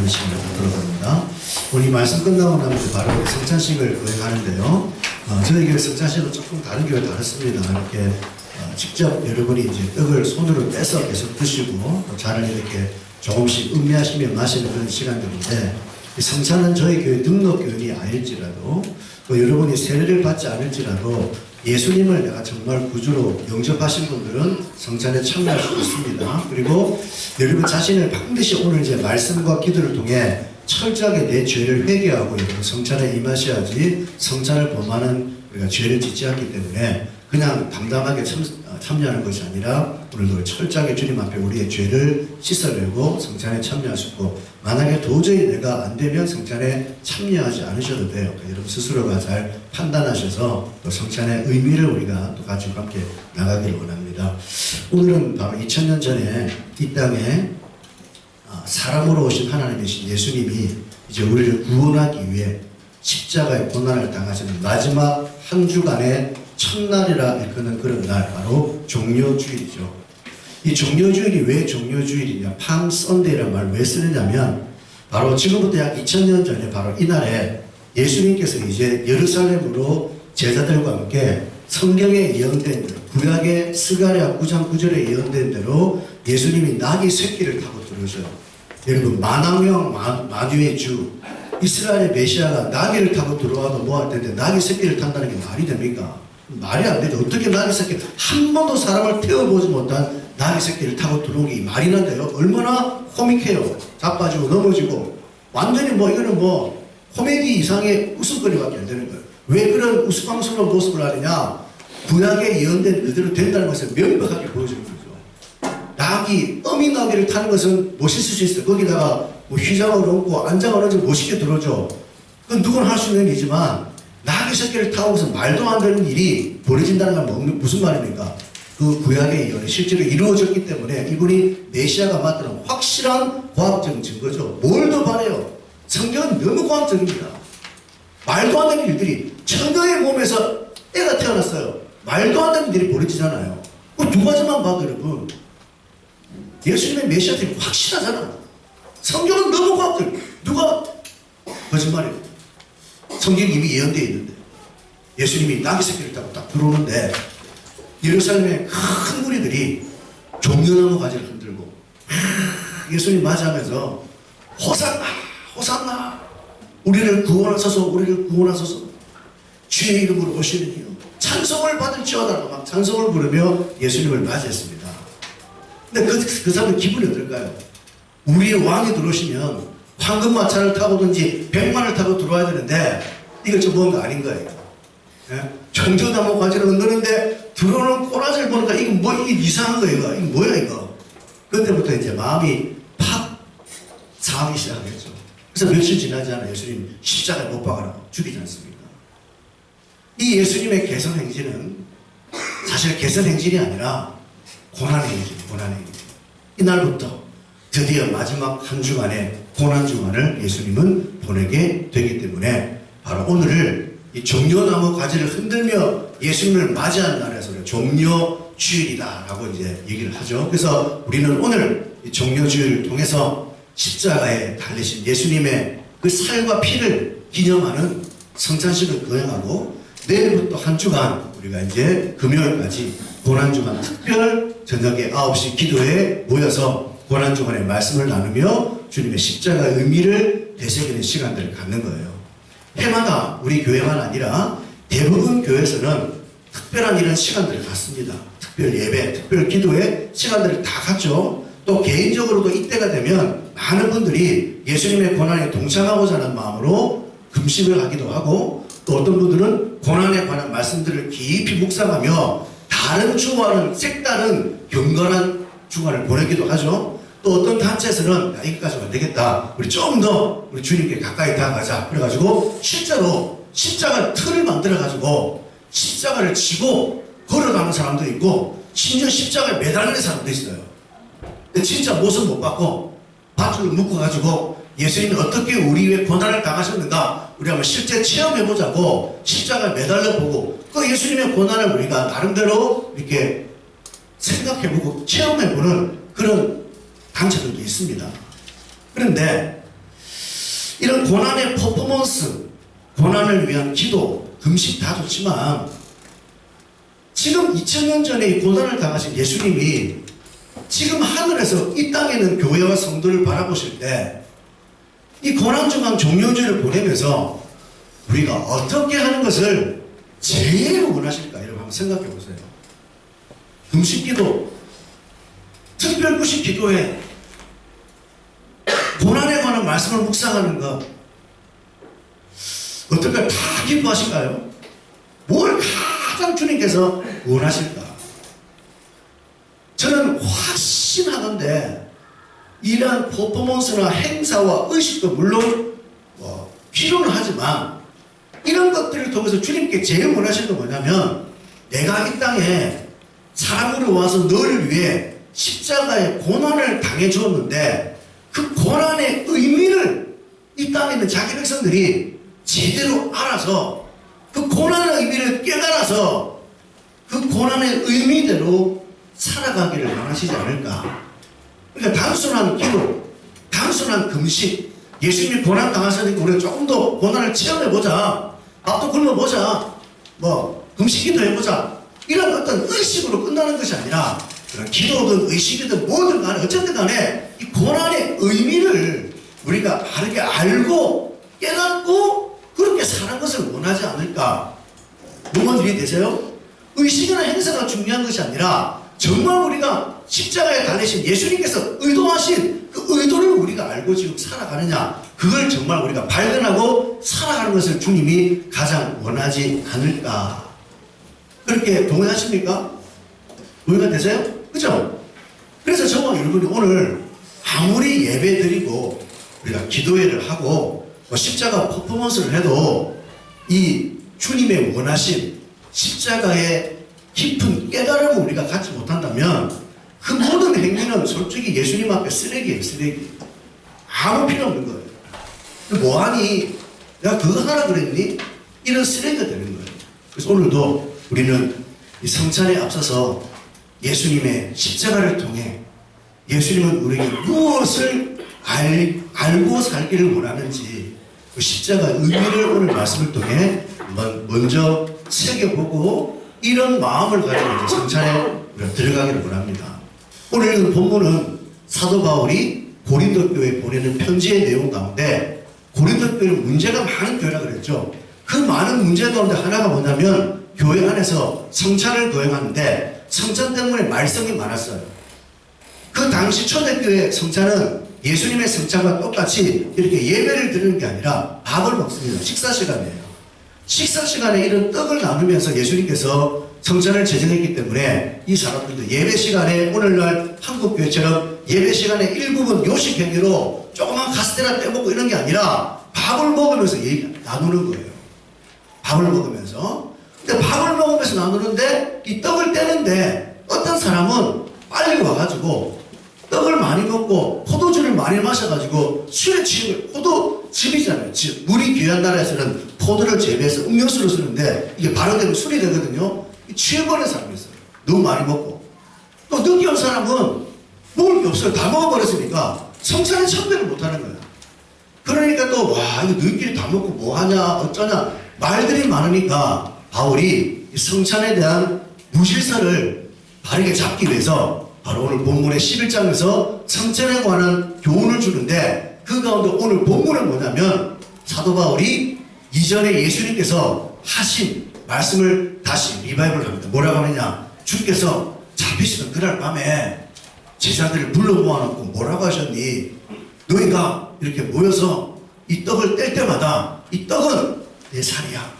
나누는 시간을 갖도록 합니다. 오늘 이 말씀 끝나고 나면 바로 성찬식을 거행하는데요. 저희 교회 성찬식은 조금 다른 교회 다르습니다. 이렇게 직접 여러분이 이제 떡을 손으로 떼서 계속 드시고 또 잔을 이렇게 조금씩 음미하시며 마시는 그런 시간들인데, 성찬은 저희 교회 등록교인이 아닐지라도 또 여러분이 세례를 받지 않을지라도 예수님을 내가 정말 구주로 영접하신 분들은 성찬에 참여할 수 있습니다. 그리고 여러분 자신을 반드시 오늘 이제 말씀과 기도를 통해 철저하게 내 죄를 회개하고 성찬에 임하셔야지, 성찬을 범하는 우리가 죄를 짓지 않기 때문에 그냥 담담하게 참여하는 것이 아니라 오늘도 철저하게 주님 앞에 우리의 죄를 씻어내고 성찬에 참여할 수 있고, 만약에 도저히 내가 안 되면 성찬에 참여하지 않으셔도 돼요. 여러분 스스로가 잘 판단하셔서 또 성찬의 의미를 우리가 또 가지고 함께 나가기를 원합니다. 오늘은 바로 2000년 전에 이 땅에 사람으로 오신 하나님이신 예수님이 이제 우리를 구원하기 위해 십자가의 고난을 당하시는 마지막 한 주간의 첫날이라 일컫는 그런 날, 바로 종료주일이죠. 이 종료주일이 왜 종료주일이냐, 팜 선데이라는 말을 왜 쓰느냐면, 바로 지금부터 약 2000년 전에 바로 이날에 예수님께서 이제 예루살렘으로 제자들과 함께 성경에 예언된 대로, 구약의 스가랴 9장 9절에 예언된 대로 예수님이 나귀 새끼를 타고 들어오셔요. 여러분, 만왕왕 만유의 주 이스라엘의 메시아가 나귀를 타고 들어와도 뭐할 텐데 나귀 새끼를 탄다는 게 말이 됩니까? 말이 안 되죠. 어떻게 나귀 새끼, 한 번도 사람을 태워보지 못한 나귀 새끼를 타고 들어오는 게 말이 난데요. 얼마나 코믹해요. 자빠지고 넘어지고 완전히 이거는 코미디 이상의 웃음거리밖에 안 되는 거예요. 왜 그런 우스꽝스러운 모습을 하느냐, 구약에 예언된 그대로 된다는 것을 명백하게 보여주는 거죠. 나귀, 어미 나귀를 타는 것은 멋있을 수 있어요. 거기다가 휘장을 얹고 안장을 얹으면 멋있게 들어오죠. 그건 누구나 할 수 있는 일이지만, 나귀 새끼를 타고서 말도 안 되는 일이 벌어진다는 건 무슨 말입니까? 그 구약의 예언이 실제로 이루어졌기 때문에 이분이 메시아가 맞다는 확실한 과학적인 증거죠. 뭘 더 바래요? 성경은 너무 과학적입니다. 말도 안 되는 일들이, 처녀의 몸에서 애가 태어났어요. 말도 안 되는 일이 벌어지잖아요. 그 두 가지만 봐도 여러분, 예수님의 메시아들이 확실하잖아요. 성경은 너무 과학적이에요. 누가 거짓말이에요? 성경이 이미 예언되어 있는데, 예수님이 나귀 새끼를 타고 딱 들어오는데 예루살렘의 큰 무리들이 종려나무 가지를 흔들고 예수님 맞이하면서 호산나 호산나, 우리를 구원하소서, 우리를 구원하소서, 주의 이름으로 오시는 이요 찬송을 받을지어다라고 막 찬송을 부르며 예수님을 맞이했습니다. 근데 그 사람의 기분이 어떨까요? 우리의 왕이 들어오시면 황금마차를 타고든지 백마를 타고 들어와야 되는데 이거 좀 뭔가 아닌 거예요. 예? 종려나무 가지를 흔드는데 들어오는 꼬라지를 보니까 이게 이상한 거예요. 이거 뭐야 이거. 그때부터 이제 마음이 팍 상하기 시작했죠. 그래서 며칠 지나지 않아 예수님 십자가에 못 박아라고 죽이지 않습니까? 이 예수님의 개선 행진은 사실 개선 행진이 아니라 고난의 행진, 고난의 행진. 이날부터 드디어 마지막 한 주간의 고난 주간을 예수님은 보내게 되기 때문에 바로 오늘을 이 종려나무 가지를 흔들며 예수님을 맞이하는 날에서 종려주일이다라고 이제 얘기를 하죠. 그래서 우리는 오늘 이 종려주일을 통해서 십자가에 달리신 예수님의 그 살과 피를 기념하는 성찬식을 거행하고, 내일부터 한 주간 우리가 이제 금요일까지 고난주간 특별 저녁에 9시 기도에 모여서 고난주간의 말씀을 나누며 주님의 십자가의 의미를 되새기는 시간들을 갖는 거예요. 해마다 우리 교회만 아니라 대부분 교회에서는 특별한 이런 시간들을 갖습니다. 특별 예배, 특별 기도의 시간들을 다 갖죠. 또 개인적으로도 이때가 되면 많은 분들이 예수님의 고난에 동참하고자 하는 마음으로 금식을 하기도 하고, 또 어떤 분들은 고난에 관한 말씀들을 깊이 묵상하며 다른 주와는 색다른 경건한 주간을 보내기도 하죠. 또 어떤 단체에서는 여기까지는 안 되겠다, 우리 좀 더 우리 주님께 가까이 다가가자, 그래가지고 실제로 십자가 틀을 만들어가지고 십자가를 지고 걸어가는 사람도 있고, 심지어 십자가에 매달리는 사람도 있어요. 근데 진짜 모습 못 받고 밧줄을 묶어가지고 예수님이 어떻게 우리 위해 고난을 당하셨는가 우리 한번 실제 체험해보자고 십자가에 매달려보고, 그 예수님의 고난을 우리가 나름대로 이렇게 생각해보고 체험해보는 그런 단체들도 있습니다. 그런데 이런 고난의 퍼포먼스, 고난을 위한 기도, 금식 다 좋지만 지금 2000년 전에 이 고난을 당하신 예수님이 지금 하늘에서 이 땅에 있는 교회와 성도를 바라보실 때 이 고난중간 종료주를 보내면서 우리가 어떻게 하는 것을 제일 원하실까? 여러분 한번 생각해 보세요. 금식기도, 특별구식 기도회, 고난에 관한 말씀을 묵상하는 것, 어떨까요? 다 기뻐하실까요? 뭘 가장 주님께서 원하실까? 저는 확신하는데 이러한 퍼포먼스나 행사와 의식도 물론 필요는 하지만 이런 것들을 통해서 주님께 제일 원하시는 건 뭐냐면 내가 이 땅에 사람으로 와서 너를 위해 십자가의 고난을 당해 주었는데 그 고난의 의미를 이 땅에 있는 자기 백성들이 제대로 알아서 그 고난의 의미를 깨달아서 그 고난의 의미대로 살아가기를 원하시지 않을까. 그러니까 단순한 기도, 단순한 금식, 예수님이 고난 당하셨으니까 우리가 조금 더 고난을 체험해보자, 밥도 굶어보자, 금식기도 해보자, 이런 어떤 의식으로 끝나는 것이 아니라 그런 기도든 의식이든 뭐든 간에 어쨌든 간에 이 고난의 의미를 우리가 바르게 알고 깨닫고 그렇게 사는 것을 원하지 않을까. 뭔가 이해되세요? 의식이나 행사가 중요한 것이 아니라 정말 우리가 십자가에 달리신 예수님께서 의도하신 그 의도를 우리가 알고 지금 살아가느냐, 그걸 정말 우리가 발견하고 살아가는 것을 주님이 가장 원하지 않을까. 그렇게 동의하십니까? 동의가 되세요? 그죠? 그래서 저와 여러분이 오늘 아무리 예배 드리고 우리가 기도회를 하고 십자가 퍼포먼스를 해도 이 주님의 원하신 십자가의 깊은 깨달음을 우리가 갖지 못한다면 그 모든 행위는 솔직히 예수님 앞에 쓰레기예요. 쓰레기. 아무 필요 없는 거예요. 뭐하니? 내가 그거 하라 그랬니? 이런 쓰레기가 되는 거예요. 그래서 오늘도 우리는 이 성찬에 앞서서 예수님의 십자가를 통해 예수님은 우리에게 무엇을 알고 살기를 원하는지 그 십자가의 의미를 오늘 말씀을 통해 먼저 새겨보고 이런 마음을 가지고 성찬에 들어가기를 원합니다. 오늘 읽은 본문은 사도 바울이 고린도 교회에 보내는 편지의 내용 가운데 고린도 교회는 문제가 많은 교회라 그랬죠. 그 많은 문제 가운데 하나가 뭐냐면 교회 안에서 성찬을 거행하는데 성찬 때문에 말썽이 많았어요. 그 당시 초대교회 성찬은 예수님의 성찬과 똑같이 이렇게 예배를 드리는 게 아니라 밥을 먹습니다. 식사 시간이에요. 식사 시간에 이런 떡을 나누면서 예수님께서 성찬을 제정했기 때문에 이 사람들도 예배 시간에 오늘날 한국 교회처럼 예배 시간에 일부분 요식 행위로 조그만 카스테라 떼먹고 이런 게 아니라 밥을 먹으면서 나누는 거예요. 밥을 먹으면서. 근데 밥을 먹으면서 나누는데 이 떡을 떼는데 어떤 사람은 빨리 와가지고 떡을 많이 먹고 포도주를 많이 마셔가지고 술에 취해. 포도즙이잖아요. 물이 귀한 나라에서는 포도를 재배해서 음료수로 쓰는데 이게 발효되면 술이 되거든요. 취해버린 사람이 있어요. 너무 많이 먹고. 또 늦게 온 사람은 먹을 게 없어요. 다 먹어버렸으니까 성찬에 참배를 못하는 거예요. 그러니까 또 이거 너희끼리 다 먹고 뭐하냐 어쩌냐 말들이 많으니까 바울이 성찬에 대한 무질서를 바르게 잡기 위해서 바로 오늘 본문의 11장에서 성찬에 관한 교훈을 주는데 그 가운데 오늘 본문은 뭐냐면 사도 바울이 이전에 예수님께서 하신 말씀을 다시 리바이벌 합니다. 뭐라고 하느냐? 주께서 잡히시던 그날 밤에 제자들을 불러 모아놓고 뭐라고 하셨니? 너희가 이렇게 모여서 이 떡을 뗄 때마다 이 떡은 내 살이야.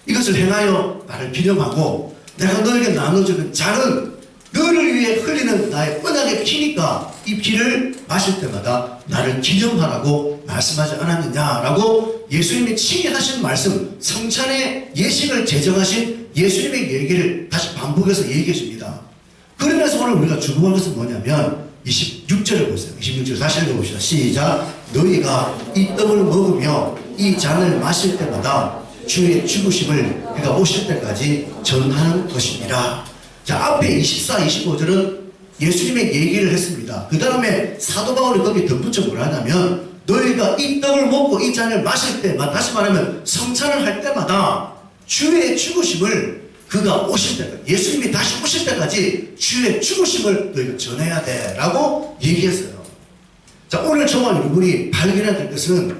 이것을 행하여 나를 기념하고 내가 너에게 나눠주는 잔은 너를 위해 흘리는 나의 언약의 피니까 이 피를 마실 때마다 나를 기념하라고 말씀하지 않았느냐라고 예수님이 친히 하신 말씀, 성찬의 예식을 제정하신 예수님의 얘기를 다시 반복해서 얘기해 줍니다. 그러면서 오늘 우리가 주목할 것은 뭐냐면 26절을 보세요. 26절 다시 읽어봅시다. 시작. 너희가 이 떡을 먹으며 이 잔을 마실 때마다 주의 죽으심을 그가 오실 때까지 전하는 것입니다. 자, 앞에 24, 25절은 예수님의 얘기를 했습니다. 그 다음에 사도 바울이 거기에 덧붙여 뭐라 하냐면 너희가 이 떡을 먹고 이 잔을 마실 때마다, 다시 말하면 성찬을 할 때마다 주의 죽으심을 그가 오실 때까지, 예수님이 다시 오실 때까지 주의 죽으심을 너희가 전해야 돼 라고 얘기했어요. 자, 오늘 저와 여러분이 발견해야 될 것은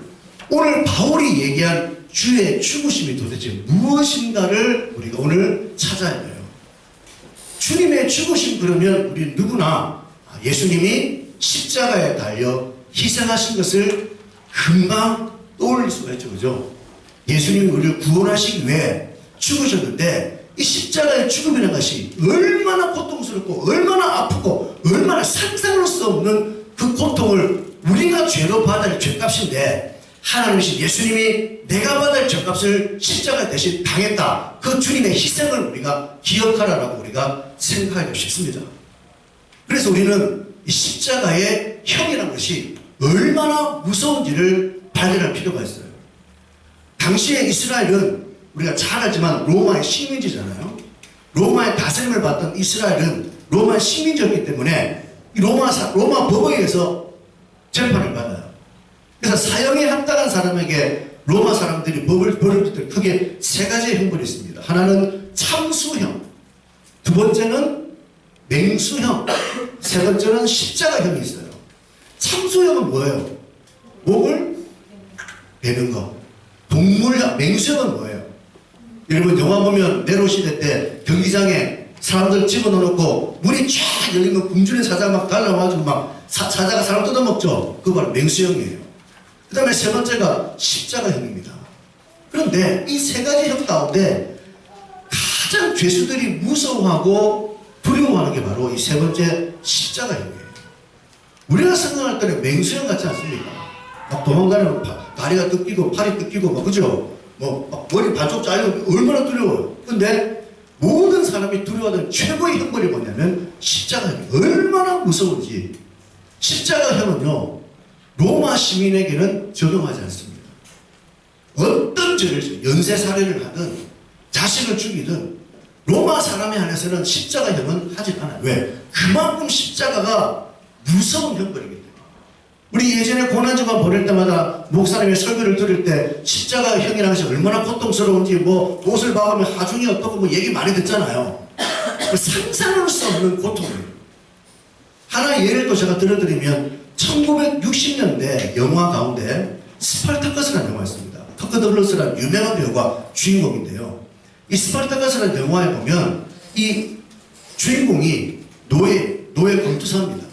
오늘 바울이 얘기한 주의 죽으심이 도대체 무엇인가를 우리가 오늘 찾아야 돼요. 주님의 죽으심, 그러면 우리 누구나 예수님이 십자가에 달려 희생하신 것을 금방 떠올릴 수가 있죠. 그죠? 예수님이 우리를 구원하시기 위해 죽으셨는데 이 십자가의 죽음이라는 것이 얼마나 고통스럽고 얼마나 아프고 얼마나 상상할 수 없는 그 고통을 우리가 죄로 받아야 할 죄값인데, 하나님이신 예수님이 내가 받아야 할 죄값을 십자가 대신 당했다. 그 주님의 희생을 우리가 기억하라라고 우리가 생각하기가 쉽습니다. 그래서 우리는 이 십자가의 형이라는 것이 얼마나 무서운지를 발견할 필요가 있어요. 당시에 이스라엘은 우리가 잘 알지만 로마의 식민지잖아요. 로마의 다스림을 받던 이스라엘은 로마의 식민지였기 때문에 이 로마 법에 의해서 재판을 받아요. 그래서 사형에 합당한 사람에게 로마 사람들이 벌을 줄 때 크게 세 가지의 형벌이 있습니다. 하나는 참수형, 두 번째는 맹수형, 세 번째는 십자가형이 있어요. 참수형은 뭐예요? 목을 베는 거. 동물형, 맹수형은 뭐예요? 여러분 영화 보면 네로 시대 때 경기장에 사람들 집어넣어놓고 문이 쫙 열리면 굶주린 사자가 막 달려와가지고 막 사자가 사람 뜯어먹죠. 그거 바로 맹수형이에요. 그 다음에 세 번째가 십자가형입니다. 그런데 이 세 가지 형 가운데 가장 죄수들이 무서워하고 두려워하는 게 바로 이 세 번째 십자가형이에요. 우리가 생각할 때는 맹수형 같지 않습니까? 막 도망가면 다리가 뜯기고 팔이 뜯기고 막, 그죠? 막 머리 반쪽 잘리고 얼마나 두려워요. 근데 모든 사람이 두려워하는 최고의 형벌이 뭐냐면 십자가형이 얼마나 무서운지. 십자가형은요, 로마 시민에게는 적용하지 않습니다. 어떤 죄를, 연쇄살해를 하든 자식을 죽이든 로마 사람에 한해서는 십자가형은 하지 않아요. 왜? 그만큼 십자가가 무서운 형벌이기 때문에. 우리 예전에 고난주간 보낼 때마다 목사님의 설교를 들을 때 십자가형이라는 것이 얼마나 고통스러운지, 뭐 옷을 박으면 하중이 어떻고 뭐 얘기 많이 듣잖아요. 상상할 수 없는 고통이에요. 하나 예를 또 제가 들어드리면 1960년대 영화 가운데 스파르타커스라는 영화가 있습니다. 터커 더글러스라는 유명한 배우가 주인공인데요. 이 스파르타커스라는 영화에 보면 이 주인공이 노예 검투사입니다.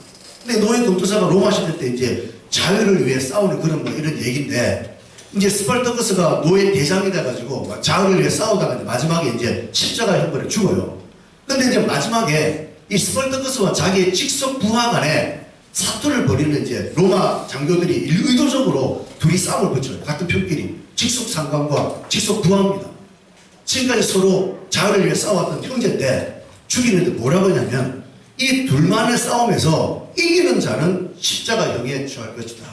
근데 노예 검투사가 로마 시대 때 이제 자유를 위해 싸우는 그런 뭐 이런 얘기인데, 이제 스파르타커스가 노예 대장이 돼가지고 자유를 위해 싸우다가 이제 마지막에 이제 십자가 형벌에 죽어요. 근데 이제 마지막에 이 스파르타커스와 자기의 직속 부하 간에 사투를 벌이는 이제 로마 장교들이 의도적으로 둘이 싸움을 붙여요. 같은 편끼리. 직속 상관과 직속 부하입니다. 지금까지 서로 자유를 위해 싸웠던 형제인데 죽이는데 뭐라고 하냐면, 이 둘만의 싸움에서 이기는 자는 십자가형에 처할 것이다.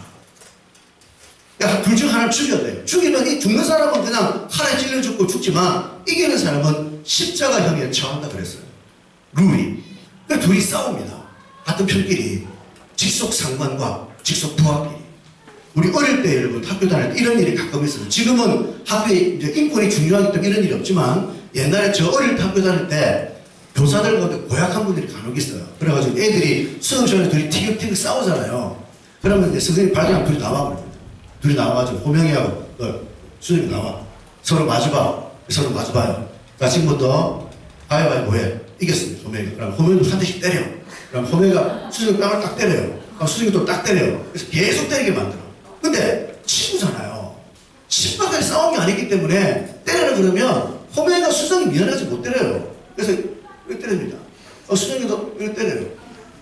그러니까 둘 중 하나를 죽여야 돼요. 죽이면 이 죽는 사람은 그냥 칼에 찔려 죽고 죽지만 이기는 사람은 십자가형에 처한다 그랬어요. 룰이. 그러니까 둘이 싸웁니다. 같은 편끼리. 직속 상관과 직속 부하끼리. 우리 어릴 때 여러분 학교 다닐 때 이런 일이 가끔 있어요. 지금은 학교에 이제 인권이 중요하기 때문에 이런 일이 없지만, 옛날에 저 어릴 때 학교 다닐 때 교사들 가운데 고약한 분들이 간혹 있어요. 그래가지고 애들이 수업 시간에 둘이 티격태격 싸우잖아요. 그러면 이제 선생님 발견하면 둘이 나와버립니다. 둘이 나와가지고 호명이하고 수정이 나와. 서로 마주봐. 서로 마주봐요. 자, 지금부터 가위바위보 해. 이겼습니다. 호명이가. 그럼 호명이도 한 대씩 때려. 그럼 호명이가 수정이 뺨을 딱 때려요. 그럼 수정이 또 딱 때려요. 그래서 계속 때리게 만들어. 근데 친구잖아요. 친구끼리 싸움이 아니기 때문에 때리라 그러면 호명이가 수정이 미안하지 못 때려요. 그래서 이렇게 때립니다. 수정이도 이렇게 때려요.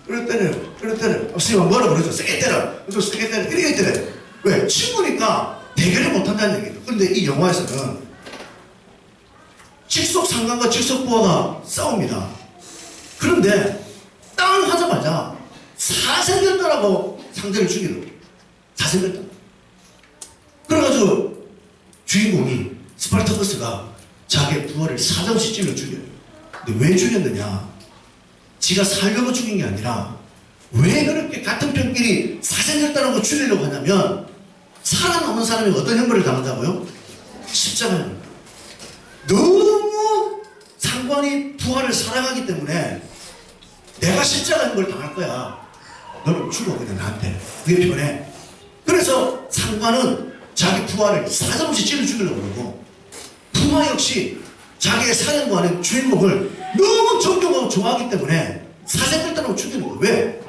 이렇게 때려요. 이렇게 때려요. 수정이가 뭐라 그러죠? 세게 때려. 그래서 세게 때려. 이렇게 때려요. 왜? 친구니까 대결을 못한다는 얘기죠. 그런데 이 영화에서는 직속 상관과 직속 부하가 싸웁니다. 그런데 땅 하자마자 사생겼다라고 상대를 죽이는 거예요. 사생겼다. 그래가지고 주인공이 스파르타커스가 자기의 부하를 사정시 찔러 죽여요. 근데 왜 죽였느냐? 지가 살려고 죽인 게 아니라 왜 그렇게 같은 편끼리 사생겼다는 거 죽이려고 하냐면, 살아남은 사람이 어떤 형벌을 당한다고요? 십자가입니다. 너무 상관이 부활을 사랑하기 때문에 내가 십자가 형벌을 당할 거야. 너는 죽어 그냥 나한테. 그게 편해. 그래서 상관은 자기 부하를 사정없이 찔러 죽이려고 그러고, 부하 역시 자기의 사령관의 주인공을 너무 존경하고 좋아하기 때문에 사생들단하고 죽이는 거예요. 왜?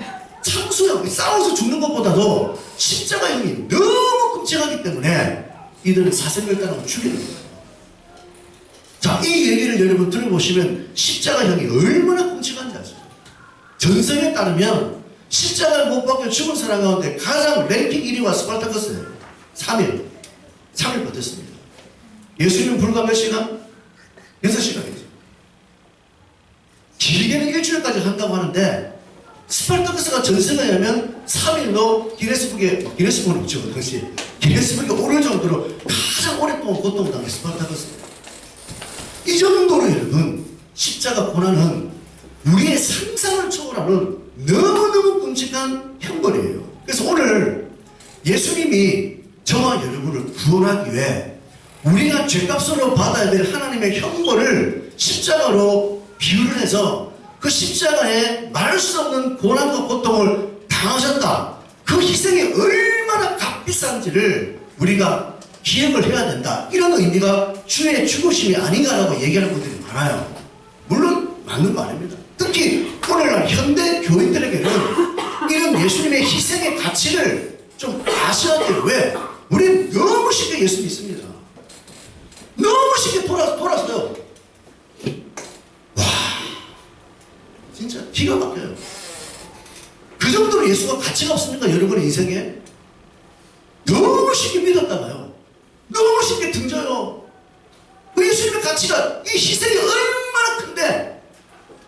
참수야. 싸워서 죽는 것보다도 십자가형이 너무 끔찍하기 때문에 이들은 사생들단하고 죽이는 거예요. 자, 이 얘기를 여러분 들어보시면 십자가형이 얼마나 끔찍한지 아시죠? 전설에 따르면 십자가를 못 박혀 죽은 사람 가운데 가장 랭킹 1위와 스파르타쿠스예요. 3일 버텼습니다. 예수님은 불과 몇 시간? 6시간이죠. 길게는 일주일까지 한다고 하는데 스파르타쿠스가 전설에 의하면 3일로 기네스북은 없죠. 당시 기네스북에 오를 정도로 가장 오랫동안 고통을 당한 스파르타쿠스입니다. 이 정도로 여러분 십자가 고난은 우리의 상상을 초월하는 너무너무 끔찍한 형벌이에요. 그래서 오늘 예수님이 저와 여러분을 구원하기 위해 우리가 죄값으로 받아야 될 하나님의 형벌을 십자가로 비유를 해서 그 십자가에 말할 수 없는 고난과 고통을 당하셨다. 그 희생이 얼마나 값비싼지를 우리가 기억을 해야 된다. 이런 의미가 주의 죽으심이 아닌가라고 얘기하는 분들이 많아요. 물론 맞는 말입니다. 특히 오늘날 현대 교인들에게는 이런 예수님의 희생의 가치를 좀 아셔야 돼요. 왜? 우리는 너무 쉽게 예수 믿습니다. 너무 쉽게 돌았어요. 와, 진짜 기가 막혀요. 그 정도로 예수가 가치가 없습니까? 여러분의 인생에? 너무 쉽게 믿었다가요. 너무 쉽게 등져요. 그 예수님의 가치가, 이 희생이 얼마나 큰데.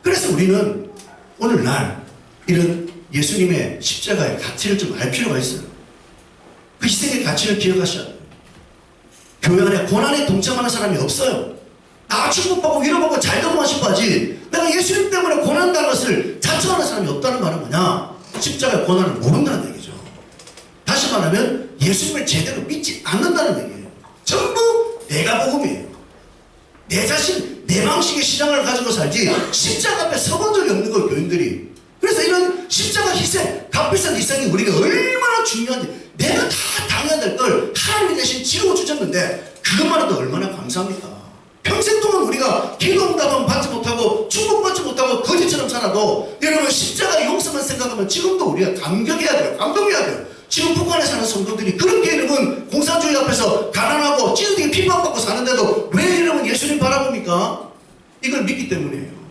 그래서 우리는 오늘날 이런 예수님의 십자가의 가치를 좀 알 필요가 있어요. 그 희생의 가치를 기억하셔야 돼요. 교회 안에 고난에 동참하는 사람이 없어요. 나 축복받고 위로받고 잘 넘어가 싶어 하지, 내가 예수님 때문에 고난당한 것을 자처하는 사람이 없다는 말은 뭐냐? 십자가의 고난을 모른다는 얘기죠. 다시 말하면 예수님을 제대로 믿지 않는다는 얘기예요. 전부 내가 복음이에요. 내 자신, 내 방식의 신앙을 가지고 살지 십자가 앞에 서본 적이 없는 거예요, 교인들이. 그래서 이런 십자가 희생, 값비싼 희생이 우리가 얼마나 중요한지, 내가 다 당해야 될 걸 하나님이 대신 지고 주셨는데 그것만 해도 얼마나 감사합니까? 평생 동안 우리가 기도응답은 받지 못하고 축복받지 못하고 거지처럼 살아도 여러분 십자가 용서만 생각하면 지금도 우리가 감격해야 돼요. 감동해야 돼요. 지금 북한에 사는 성도들이 그렇게 여러분 공산주의 앞에서 가난하고 찌르게 핍박받고 사는데도 왜 여러분 예수님 바라봅니까? 이걸 믿기 때문이에요.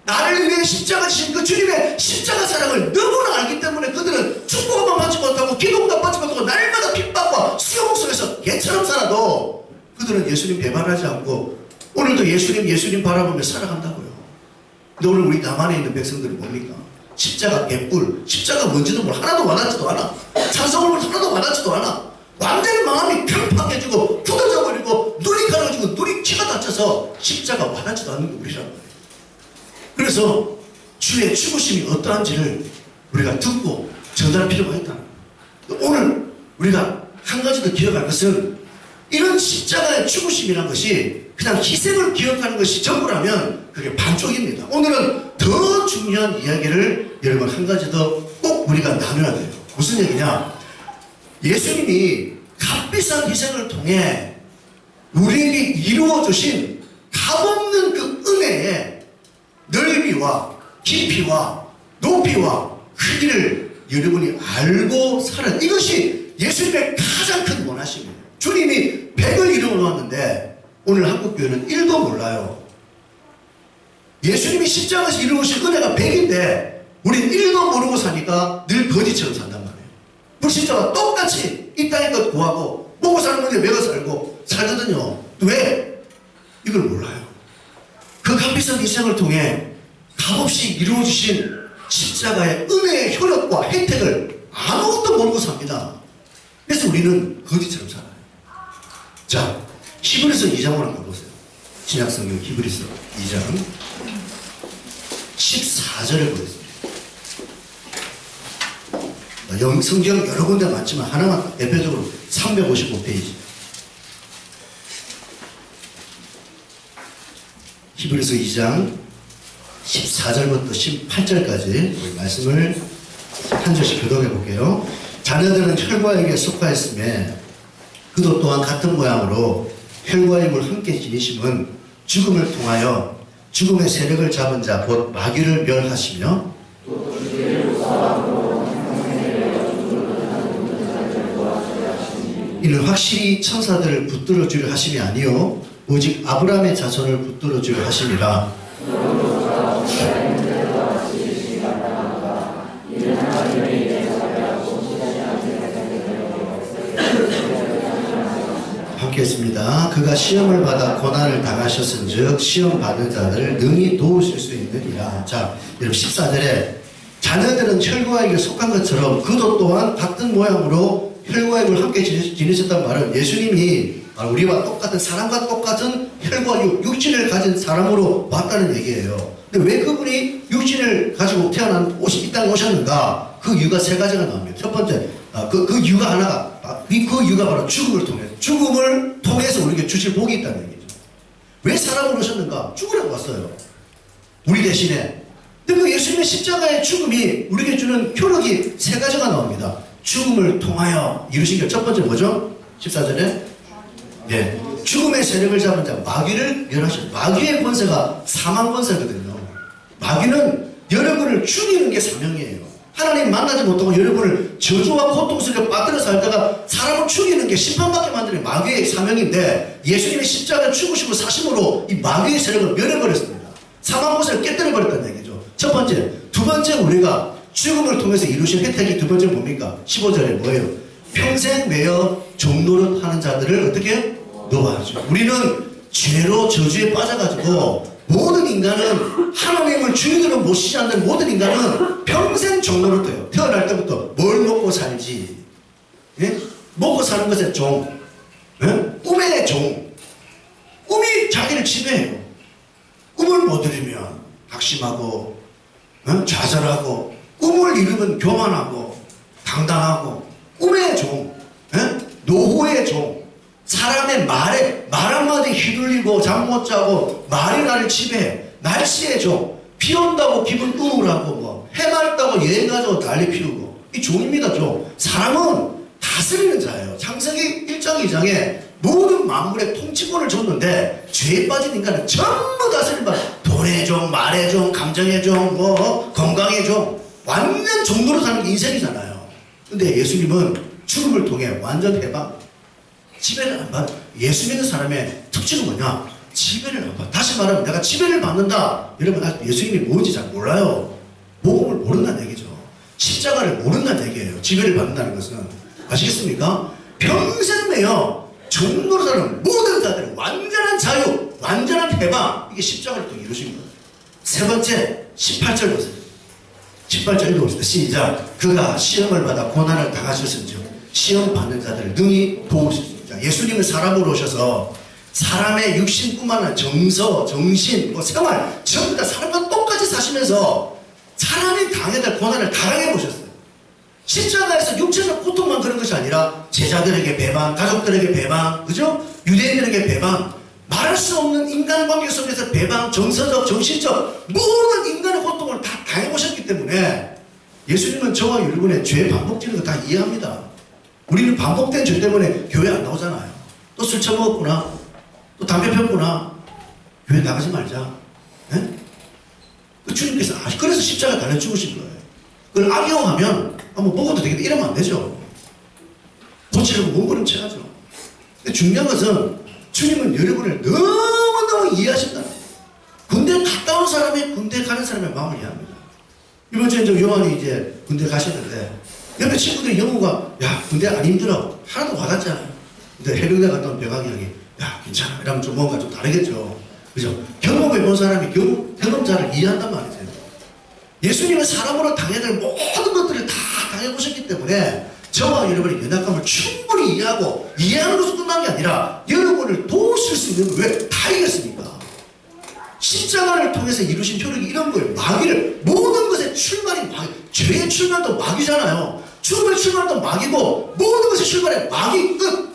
나를 위해 십자가 지신 그 주님의 십자가 사랑을 너무나 알기 때문에 그들은 축복만 받지 못하고 기도도 받지 못하고 날마다 핍박과 수용 속에서 개처럼 살아도 그들은 예수님 배반하지 않고 오늘도 예수님 바라보며 살아간다고요. 근데 오늘 우리 남한에 있는 백성들은 뭡니까? 십자가 개뿔, 십자가 뭔지도 몰라. 하나도 와닿지도 않아. 찬성을 하나도 와닿지도 않아. 완전히 마음이 평팍해지고 굳어져 버리고 눈이 가려지고 눈이 키가 다쳐서 십자가 와닿지도 않는 게 우리란 말이에요. 그래서 주의 죽으심이 어떠한지를 우리가 듣고 전달할 필요가 있다. 오늘 우리가 한 가지 더 기억할 것은 이런 십자가의 죽으심이라는 것이 그냥 희생을 기억하는 것이 전부라면 그게 반쪽입니다. 오늘은 더 중요한 이야기를 여러분 한 가지 더 꼭 우리가 나눠야 돼요. 무슨 얘기냐? 예수님이 값비싼 희생을 통해 우리에게 이루어주신 값없는 그 은혜의 넓이와 깊이와 높이와 크기를 여러분이 알고 살아야, 이것이 예수님의 가장 큰 원하심이에요. 주님이 100을 이루어 놓았는데 오늘 한국교회는 1도 몰라요. 예수님이 십자가에서 이루어오신 은혜가 100인데 우리는 1도 모르고 사니까 늘 거지처럼 산단 말이에요. 불신자와 똑같이 이 땅의 것 구하고 먹고 사는 건데 매어 살고 살거든요. 왜? 이걸 몰라요. 그 값비싼 희생을 통해 값없이 이루어주신 십자가의 은혜의 효력과 혜택을 아무것도 모르고 삽니다. 그래서 우리는 거지처럼 살아요. 자, 히브리서 2장으로 한번 보세요. 신약성경 히브리서 2장 14절을 보겠습니다. 성경 여러 군데 많지만 하나만 대표적으로 355페이지. 히브리서 2장 14절부터 18절까지 말씀을 한 절씩 교독해 볼게요. 자녀들은 혈과에게 속하였음에 그도 또한 같은 모양으로 혈과 힘을 함께 지니심은 죽음을 통하여 죽음의 세력을 잡은 자 곧 마귀를 멸하시며 이는 확실히 천사들을 붙들어 주려 하심이 아니요 오직 아브라함의 자손을 붙들어 주려 하심이라. 함께 했습니다. 그가 시험을 받아 고난을 당하셨은즉 시험 받은 자들을 능히 도우실 수 있느니라. 자, 여러분 14절에 자녀들은 혈과에게 속한 것처럼 그도 또한 같은 모양으로 혈과 힘을 함께 지니셨단 말은 예수님이 우리와 똑같은 사람과 똑같은 혈과 육신을 가진 사람으로 왔다는 얘기예요. 근데 왜 그분이 육신을 가지고 이 땅에 오셨는가? 그 이유가 세 가지가 나옵니다. 첫 번째, 그 이유가 하나가, 그 이유가 바로 죽음을 통해서 우리에게 주실 복이 있다는 얘기죠. 왜 사람으로 오셨는가? 죽으라고 왔어요. 우리 대신에. 근데 그 예수님의 십자가의 죽음이 우리에게 주는 효력이 세 가지가 나옵니다. 죽음을 통하여 이루신 게 첫 번째 뭐죠? 14절에 네, 죽음의 세력을 잡은 자 마귀를 멸하셨어요. 마귀의 권세가 사망 권세거든요. 마귀는 여러분을 죽이는 게 사명이에요. 하나님 만나지 못하고 여러분을 저주와 고통 속에 빠뜨려 살다가 사람을 죽이는 게 심판받게 만드는 마귀의 사명인데 예수님이 십자가에 죽으시고 사심으로 이 마귀의 세력을 멸해버렸습니다. 사망 권세를 깨뜨려버렸다는 얘기죠. 첫 번째. 두 번째 우리가 죽음을 통해서 이루신 혜택이 두 번째 뭡니까? 15절에 뭐예요? 평생 매여 종노릇 하는 자들을 어떻게? 놓아야죠. 우리는 죄로 저주에 빠져가지고 모든 인간은 하나님을 주인으로 모시지 않는 모든 인간은 평생 종노릇해요. 태어날 때부터 뭘 먹고 살지? 예? 먹고 사는 것의 종. 예? 꿈의 종. 꿈이 자기를 지배해요. 꿈을 못 이루면 낙심하고 좌절하고 꿈을 이루면 교만하고 당당하고 꿈의 종, 노후의 종, 사람의 말 한마디 휘둘리고 잠 못 자고 말이 나를 지배해. 날씨의 종, 비 온다고 기분 우울하고 해맑다고 여행 가자고 난리 피우고 이 종입니다. 종. 사람은 다스리는 자예요. 창세기 1장 2장에 모든 만물의 통치권을 줬는데 죄에 빠진 인간은 전부 다스리는 바 돈의 종, 말의 종, 감정의 종, 건강의 종 완전 종로로 사는 게 인생이잖아요. 근데 예수님은 죽음을 통해 완전 해방. 지배를 안 받아. 예수 믿는 사람의 특징은 뭐냐? 지배를 안 받아. 다시 말하면 내가 지배를 받는다. 여러분 아직 예수님이 뭔지 잘 몰라요. 복음을 모른다는 얘기죠. 십자가를 모른다는 얘기예요. 지배를 받는다는 것은. 아시겠습니까? 평생 내요. 종로로 사는 모든 자들의 완전한 자유, 완전한 해방. 이게 십자가를 통해 이루신 거예요. 세 번째 18절 보세요. 18절 읽어봅시다. 시작. 그가 시험을 받아 고난을 당하셨은즉 시험 받는 자들을 능히 도우십니다. 예수님은 사람으로 오셔서 사람의 육신뿐만 아니라 정서, 정신, 생활 전부 다 사람과 똑같이 사시면서 사람이 당해야 될 고난을 다 당해보셨어요. 십자가에서 육체적 고통만 그런 것이 아니라 제자들에게 배반, 가족들에게 배반, 그죠? 유대인들에게 배반, 말할 수 없는 인간관계 속에서 배반, 정서적, 정신적 모든 인간의 고통을 다 당해보셨기 때문에 예수님은 저와 여러분의 죄 반복되는 거 다 이해합니다. 우리는 반복된 죄 때문에 교회 안 나오잖아요. 또 술 처먹었구나, 또 담배 폈구나, 교회 나가지 말자. 네? 주님께서 그래서 십자가 달려 죽으신 거예요. 그걸 악용하면 한번 먹어도 되겠다 이러면 안 되죠. 고치려고 몸부림쳐야죠. 근데 중요한 것은 주님은 여러분을 너무너무 이해하신다. 군대 갔다 온 사람이 군대 가는 사람의 마음을 이해합니다. 이번 주에 요한이 이제 군대 가셨는데 옆에 친구들이 영우가 야 군대 안 힘들어 하나도 와닿잖아요. 근데 해병대 갔다 온 병학이 형이 야 괜찮아 이러면 좀 뭔가 좀 다르겠죠. 그죠? 경험해본 사람이 경험자를 이해한단 말이죠. 예수님은 사람으로 당해야 될 모든 것들을 다 당해보셨기 때문에 저와 여러분의 연약함을 충분히 이해하고 이해하는 것으로 끝난 게 아니라 여러분을 도우실 수 있는 왜 다 이겼습니까? 십자가를 통해서 이루신 효력이 이런 거예요. 마귀를 모든 것의 출발이 마귀, 죄의 출발도 마귀잖아요. 죽음의 출발도 마귀고 모든 것의 출발에 마귀 끝.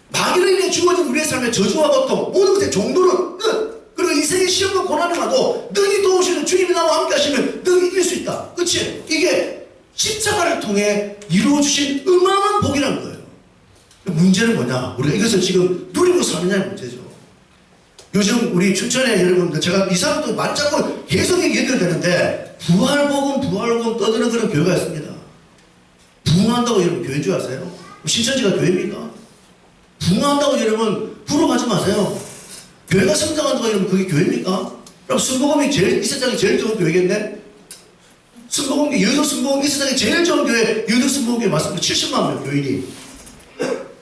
마귀로 인해 주어진 우리의 삶의 저주와 고통, 모든 것의 종로는 끝. 그리고 인생의 시험과 고난을 와도 능히 도우시는 주님이 나와 함께 하시면 능히 이길 수 있다. 그치? 이게 십자가를 통해 이루어주신 어마어마한 복이라는 거예요. 문제는 뭐냐? 우리가 이것을 지금 누리고 사느냐의 문제죠. 요즘 우리 춘천에 여러분들, 제가 이 사람도 말 잡고 계속 얘기해야 되는데, 부활복음 떠드는 그런 교회가 있습니다. 부흥한다고 여러분 교회인 줄 아세요? 신천지가 교회입니까? 부흥한다고 여러분 부러워하지 마세요. 교회가 성장한다고 여러분 그게 교회입니까? 그럼 순복음이 이 세상에 제일 좋은 교회겠네? 순복음교, 여의도 순복음 이 세상에 제일 좋은 교회, 여의도 순복음교회 맞습니다. 70만 명 교인이.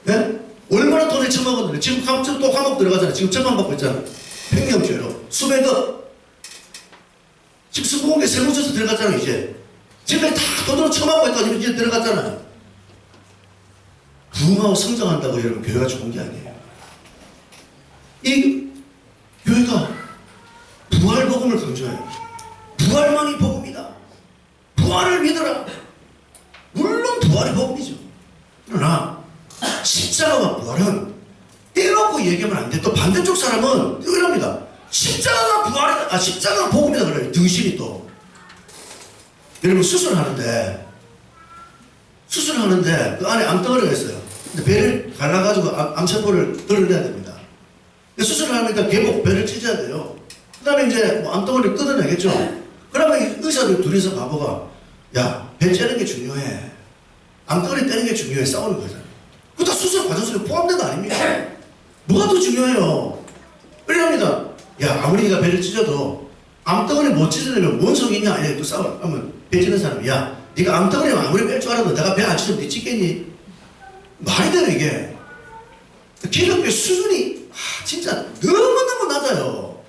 네? 얼마나 돈을 처먹었는데 지금 또 감옥 들어가잖아요. 지금 처방 받고 있잖아요. 횡령죄로 수백억. 지금 순복음교회 세무조사 들어갔잖아요. 이제 지금까지 다 돈으로 처먹고 있다가 이제 들어갔잖아요. 부흥하고 성장한다고 여러분 교회가 좋은 게 아니에요. 이 교회가 부활복음을 강조해요. 부활만이 복음이다. 부활을 믿어라. 물론 부활이 복음이죠. 그러나 십자가와 부활은 떼놓고 얘기하면 안 돼. 또 반대쪽 사람은 이럽니다. 십자가가 부활이다. 십자가가 복음이다 그래요. 등신이 또. 여러분 수술하는데 그 안에 암덩어리가 있어요. 근데 배를 갈라가지고 암세포를 드러내야 됩니다. 수술을 하니까 계속 배를 찢어야 돼요. 그 다음에 이제 뭐 암덩어리를 뜯어내겠죠. 그러면 의사들 둘이서 바보가 야, 배 째는 게 중요해. 암덩어리 떼는 게 중요해. 싸우는 거잖아요. 그거 다 수술 과정 속에 포함된 거 아닙니까? 뭐가 더 중요해요? 그러합니다. 야, 아무리 네가 배를 찢어도 암덩어리 못 찢어내면 뭔 속이 있냐? 아니, 또 싸워. 그러면 배 찢는 사람이 야, 네가 암덩어리만 아무리 뺄 줄 알아도 내가 배 안 찢으면 네 찢겠니? 말이 되네 이게. 기독교 수준이 진짜 너무너무 낮아요.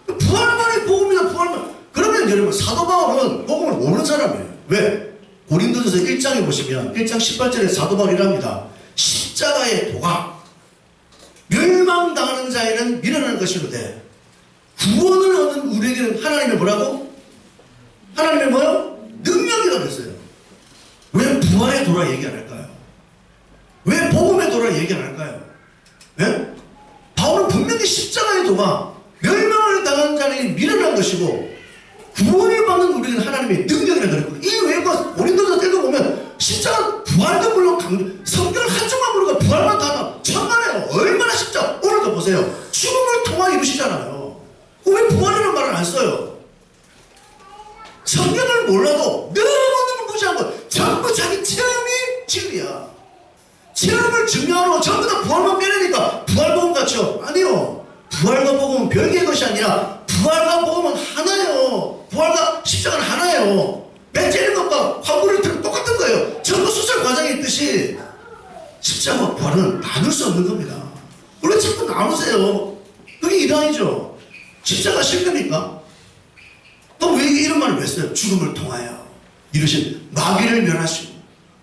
부활만이 복음이다. 부활만. 그러면 여러분 사도 바울은 복음을 모르는 사람이에요. 왜? 고린도전서 1장에 보시면 1장 18절에 사도 바울이 이랍니다. 십자가의 도가 멸망당하는 자에는 밀어나는 것이로되 구원을 얻는 우리에게는 하나님의 뭐라고? 하나님의 뭐요? 능력이라고 그랬어요. 왜 부활의 도라 얘기 안 할까요? 왜 복음의 도라 얘기 안 할까요? 네? 바울은 분명히 십자가의 도가 멸망을 당한 자에게 밀어난 것이고 구원을 받는 우리는 하나님의 능력이라고 그랬고 이 외과 고린도전서 읽어보면 십자가 부활도 물론 성경을 한쪽만 보니까 부활만 다 천만에요. 얼마나 십자가 오늘도 보세요. 죽음을 통하여 이루시잖아요. 왜 부활이라는 말을 안 써요? 성경을 몰라도 너무너무 무지한 거 전부 자기 체험이 진리야. 체험을 증명하고 전부 다 부활만 빼내니까 부활복음 같죠? 아니요. 부활과 복음은 별개의 것이 아니라 부활과 복음은 하나예요. 부활과 십자가는 하나예요. 배 째는 것과 화물을 들은 똑같은 거예요. 전부 수술 과정이 있듯이 십자가와 부활은 나눌 수 없는 겁니다. 원래 자꾸 나누세요. 그게 이단이죠. 십자가 실패입니까? 또 왜 이런 말을 왜 써요? 죽음을 통하여 이루신 마귀를 멸하시고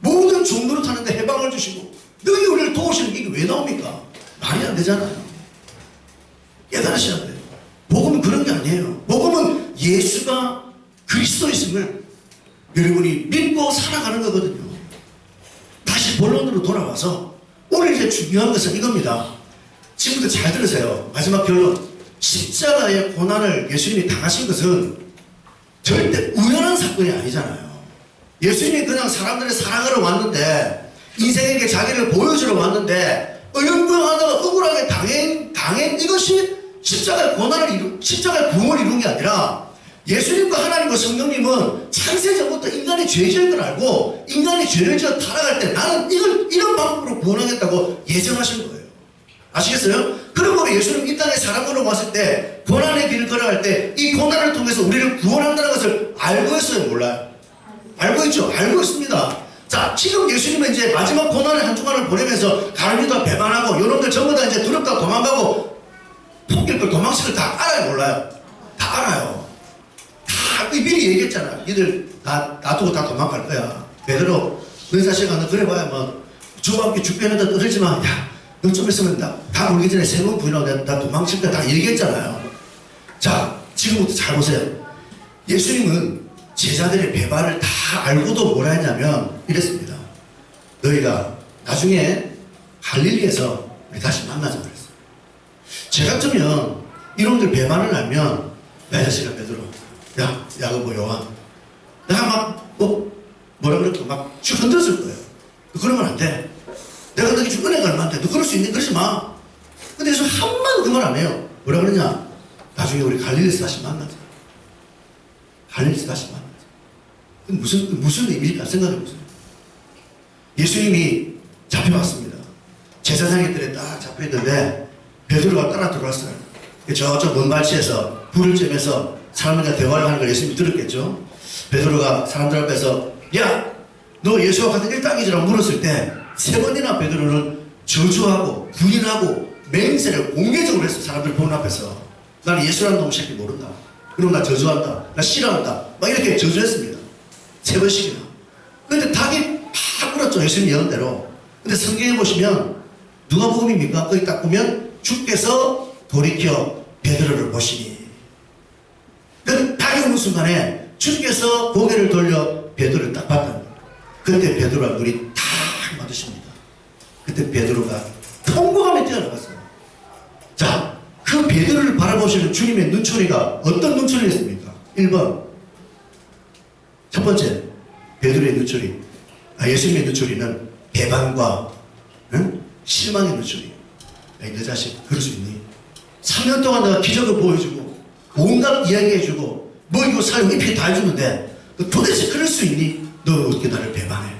모든 종로를 타는데 해방을 주시고 너희 우리를 도우시는 게 왜 나옵니까? 말이 안 되잖아요. 깨달으셔야 돼요. 복음은 그런 게 아니에요. 복음은 예수가 그리스도이심을 여러분이 믿고 살아가는 거거든요. 다시 본론으로 돌아와서 오늘 이제 중요한 것은 이겁니다. 지금부터 잘 들으세요. 마지막 결론. 십자가의 고난을 예수님이 당하신 것은 절대 우연한 사건이 아니잖아요. 예수님이 그냥 사람들의 사랑하러 왔는데 인생에게 자기를 보여주러 왔는데 어영부영하다가 억울하게 당한 이것이 십자가의 고난을 십자가의 구원을 이룬 게 아니라 예수님과 하나님과 성령님은 창세전부터 인간이 죄질 걸 알고 인간이 죄를 지어 타락할 때 나는 이런 방법으로 구원하겠다고 예정하신 거예요. 아시겠어요? 그러므로 예수님 이 땅에 사람으로 왔을 때 고난의 길을 걸어갈 때 이 고난을 통해서 우리를 구원한다는 것을 알고 있어요? 몰라요? 알고 있죠? 알고 있습니다. 자, 지금 예수님은 이제 마지막 고난의 한 주간을 보내면서 가룟유다 배반하고 이놈들 전부 다 이제 두렵다 도망가고 포기할 걸 도망칠 걸 다 알아요? 몰라요? 다 알아요. 다 미리 얘기했잖아. 니들 놔두고 다 도망갈 거야. 베드로 너희 자식아 너 그래봐야 뭐 주와 함께 죽겠는데 떠들지만 야 너 좀 있으면 다 울기 전에 세 번 부인하고 나 도망칠 거야 다 얘기했잖아요. 자, 지금부터 잘 보세요. 예수님은 제자들의 배반을 다 알고도 뭐라 했냐면 이랬습니다. 너희가 나중에 갈릴리에서 우리 다시 만나자 그랬어요. 제 같으면 이놈들 배반을 알면 야, 자식아 베드로, 야, 야고보, 요한, 내가 막 뭐라 그럴까 막 쭉 흔들었을 거예요. 너 그러면 안 돼. 내가 너에게 준 은혜가 얼마인데 너 그럴 수 있니? 그러지 마. 근데 예수 한마디도 그 말 안 해요. 뭐라 그러냐? 나중에 우리 갈릴리에서 다시 만나자. 갈릴리에서 다시 만나자. 무슨 의미일까 생각해보세요. 예수님이 잡혀왔습니다. 제사장들에 딱 잡혀있는데 베드로가 따라 들어왔어요. 저쪽 먼발치에서 불을 쬐면서 사람들과 대화를 하는 걸 예수님이 들었겠죠. 베드로가 사람들 앞에서 야! 너 예수와 같은 일당이지라고 물었을 때 3번이나 베드로는 저주하고 부인하고 맹세를 공개적으로 했어. 사람들 보는 앞에서. 나는 예수라는 놈 새끼 모른다. 그럼 나 저주한다. 나 싫어한다. 막 이렇게 저주했습니다. 3번씩이나. 근데 닭이 팍 물었죠. 예수님 예언대로. 근데 성경에 보시면 누가복음입니까? 거기 딱 보면 주께서 돌이켜 베드로를 보시니. 그 닭이 오는 순간에 주께서 고개를 돌려 베드로를 딱 봤다는 거예요. 그때 베드로가 눈이 탁 맞으십니다. 그때 베드로가 통곡하며 뛰어나갔어요. 자, 그 베드로를 바라보시는 주님의 눈초리가 어떤 눈초리였습니까? 1번. 첫 번째, 베드로의 눈초리. 예수님의 눈초리는 배반과 실망의 눈초리. 야, 너 자식, 그럴 수 있니? 3년 동안 내가 기적을 보여주고, 온갖 이야기해주고, 뭐 이거 사용 입히 다 해주는데, 너 도대체 그럴 수 있니? 너 어떻게 나를 배반해?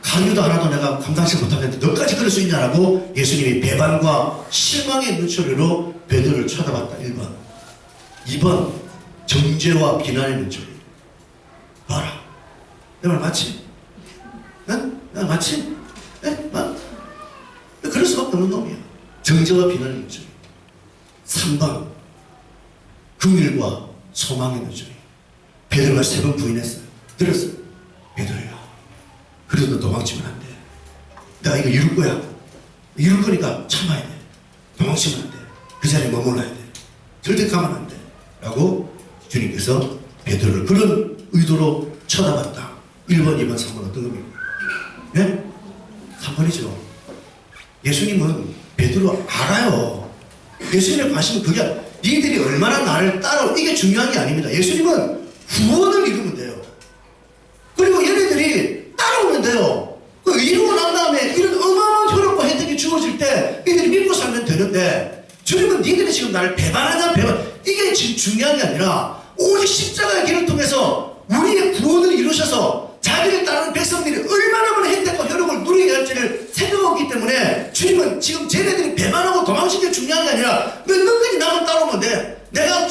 강요도 안 하도 내가 감당치 못하겠는데 너까지 그럴 수 있냐라고 예수님이 배반과 실망의 눈초리로 베드로를 쳐다봤다. 1번. 2번. 정죄와 비난의 눈초리. 봐라. 내 말 맞지? 난 맞지? 네? 그럴 수밖에 없는 놈이야. 정죄와 비난의 눈초리. 3번. 긍휼과 소망의 눈초리. 베드로가 3번 부인했어요. 들었어요? 베드로야, 그래도 너 도망치면 안 돼. 내가 이거 이룰 거야. 이룰 거니까 참아야 돼. 도망치면 안 돼. 그 자리에 머물러야 돼. 절대 가면 안 돼. 라고 주님께서 베드로를 그런 의도로 쳐다봤다. 1번, 2번, 3번 어떤 겁니까? 네? 3번이죠. 예수님은 베드로 알아요. 예수님의 관심은 그게 아니라 니들이 얼마나 나를 따라오 이게 중요한 게 아닙니다. 예수님은 구원을 이루면 돼요. 그리고 얘네들이 따라오면 돼요. 그 이루고 난 다음에 이런 어마어마한 효력과 혜택이 주어질 때 이들이 믿고 살면 되는데 주님은 니들이 지금 나를 배반하냐 배반 이게 지금 중요한 게 아니라 오직 십자가의 길을 통해서 우리의 구원을 이루셔서 자기를 따르는 백성들이 얼마나 많은 혜택과 효력을 누리게 할지를 생각하기 때문에 주님은 지금 쟤네들이 배반하고 도망치는 게 중요한 게 아니라 왜 너희들이 나만 따라오면 돼. 내가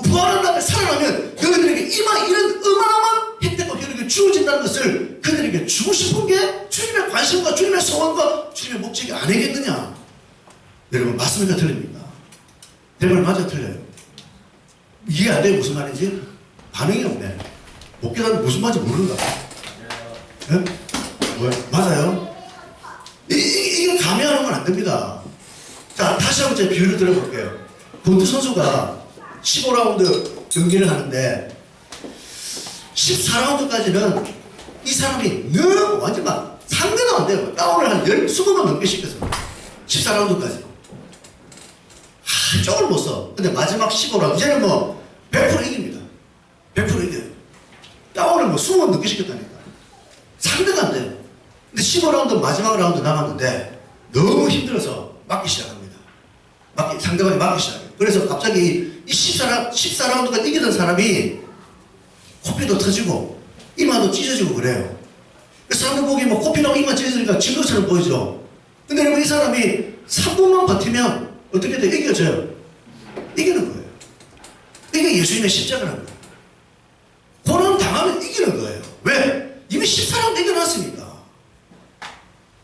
부활한 다음에 살아나면 너희들에게 이런 어마어마한 혜택과 효력이 주어진다는 것을 그들에게 주고 싶은 게 주님의 관심과 주님의 소원과 주님의 목적이 아니겠느냐. 여러분 맞습니까 틀립니까? 내 말 맞아 틀려요? 이해 안 돼요? 무슨 말인지? 반응이 없네. 못 깨닫는 무슨 말인지 모르는가 봐. 네? 뭐야? 맞아요? 이거 감해하는 건 안 됩니다. 자, 다시 한번 제가 비유를 들어볼게요. 본드 선수가 15라운드 경기를 하는데 14라운드까지는 이 사람이 너무 완전 막 상대도 안 돼요. 다운을 한 20번 넘게 시켰어. 14라운드까지. 쪽을 못 써. 근데 마지막 15라운드 이제는 뭐 100% 이깁니다. 100% 이겨요. 다운을 뭐 20번 넘게 시켰다니까. 상대가 안 돼요. 근데 15라운드 마지막 라운드 남았는데 너무 힘들어서 맞기 시작합니다. 상대방이 맞기 시작해요. 그래서 갑자기 이 14라운드까지 이기던 사람이 코피도 터지고 이마도 찢어지고 그래요. 사람들 보기에 뭐 코피나고 이마 찢어지니까 진 것처럼 보이죠. 근데 여러분 이 사람이 3분만 버티면 어떻게 돼? 이겨져요. 이기는 거예요. 이게 예수님의 십자가라는 거예요. 고난 당하면 이기는 거예요. 왜? 이미 14라운드 이겨놨으니까.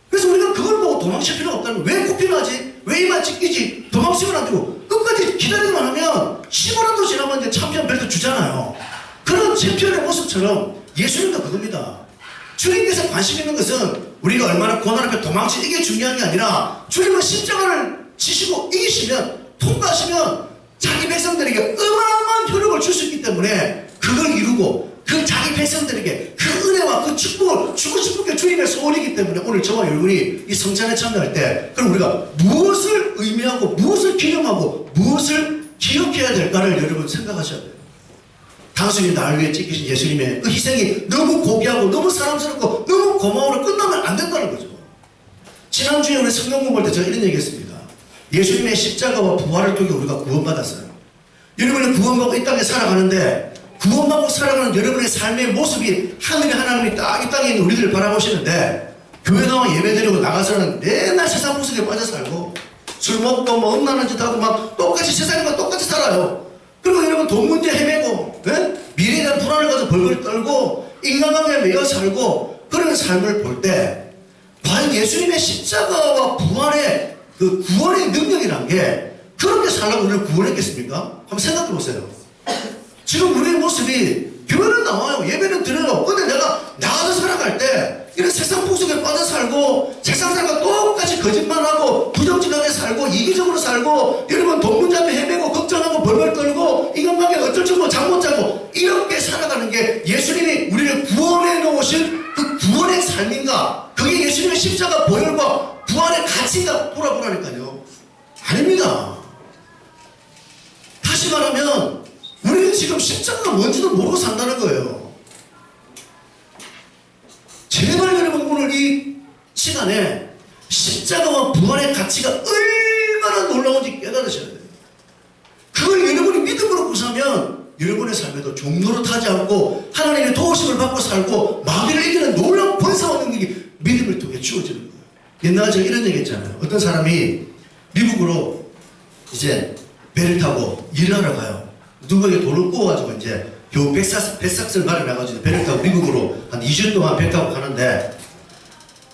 그래서 우리가 그걸 보고 도망칠 필요가 없다는 거예요. 왜 코피 나지? 왜 이마 찢기지? 도망치면 안 되고 끝까지 기다리기만 하면 15라운드 지나면 이제 챔피언 벨트 주잖아요. 그런 챔피언의 모습처럼 예수님도 그겁니다. 주님께서 관심 있는 것은 우리가 얼마나 고난 앞에 도망치 이게 중요한 게 아니라 주님은 십자가를 지시고 이기시면 통과하시면 자기 백성들에게 어마어마한 효력을 줄 수 있기 때문에 그걸 이루고 그 자기 백성들에게 그 은혜와 그 축복을 주고 싶은 게 주님의 소원이기 때문에 오늘 저와 여러분이 이 성찬에 참여할 때 그럼 우리가 무엇을 의미하고 무엇을 기념하고 무엇을 기억해야 될까를 여러분 생각하셔야 돼요. 단순히 나를 위해 찍히신 예수님의 그 희생이 너무 고귀하고 너무 사랑스럽고 너무 고마워로 끝나면 안 된다는 거죠. 지난주에 우리 성경 공부할 때 제가 이런 얘기 했습니다. 예수님의 십자가와 부활을 통해 우리가 구원받았어요. 여러분이 구원받고 이 땅에 살아가는데 구원받고 살아가는 여러분의 삶의 모습이 하늘의 하나님이 딱 이 땅에 있는 우리들을 바라보시는데 교회 나와 예배드리고 나가서는 맨날 세상 모습에 빠져 살고 술 먹고 뭐 음란한 짓 하고 막 똑같이 세상과 똑같이 살아요. 그리고 여러분 돈 문제 헤매고 미래에 대한 불안을 가지고 벌벌 떨고 인간관계에 매여 살고 그런 삶을 볼 때 과연 예수님의 십자가와 부활의 그 구원의 능력이란 게 그렇게 살라고 우리를 구원했겠습니까? 한번 생각해 보세요. 지금 우리의 모습이 교회는 나와요. 예배는 드려요. 근데 내가 나가서 살아갈 때 이런 세상 풍속에 빠져 살고 세상 사람과 똑같이 거짓말하고 부정직하게 살고 이기적으로 살고 여러분 돈 문제에 헤매고 걱정하고 벌벌 떨고 인간관계 어쩔 줄 모르고 잠 못 자고 이렇게 살아가는 게 예수님이 우리를 구원해 놓으신 그 구원의 삶인가? 그게 예수님의 십자가 보혈과 부활의 가치인가 돌아보라니까요. 아닙니다. 다시 말하면 우리는 지금 십자가가 뭔지도 모르고 산다는 거예요. 제발 여러분 오늘 이 시간에 십자가와 부활의 가치가 얼마나 놀라운지 깨달으셔야 돼요. 그걸 여러분이 믿음으로 구사하면 여러분의 삶에도 종노릇하지 않고 하나님의 도우심을 받고 살고 마귀를 이기는 놀라운 권세와 능력이 믿음을 통해 주어지는 거예요. 옛날에 제가 이런 얘기 했잖아요. 어떤 사람이 미국으로 이제 배를 타고 일을 하러 가요. 누구에게 돈을 구워가지고 이제 겨우 배삭스를 마련해가지고 배를 타고 미국으로 한 2주 동안 배 타고 가는데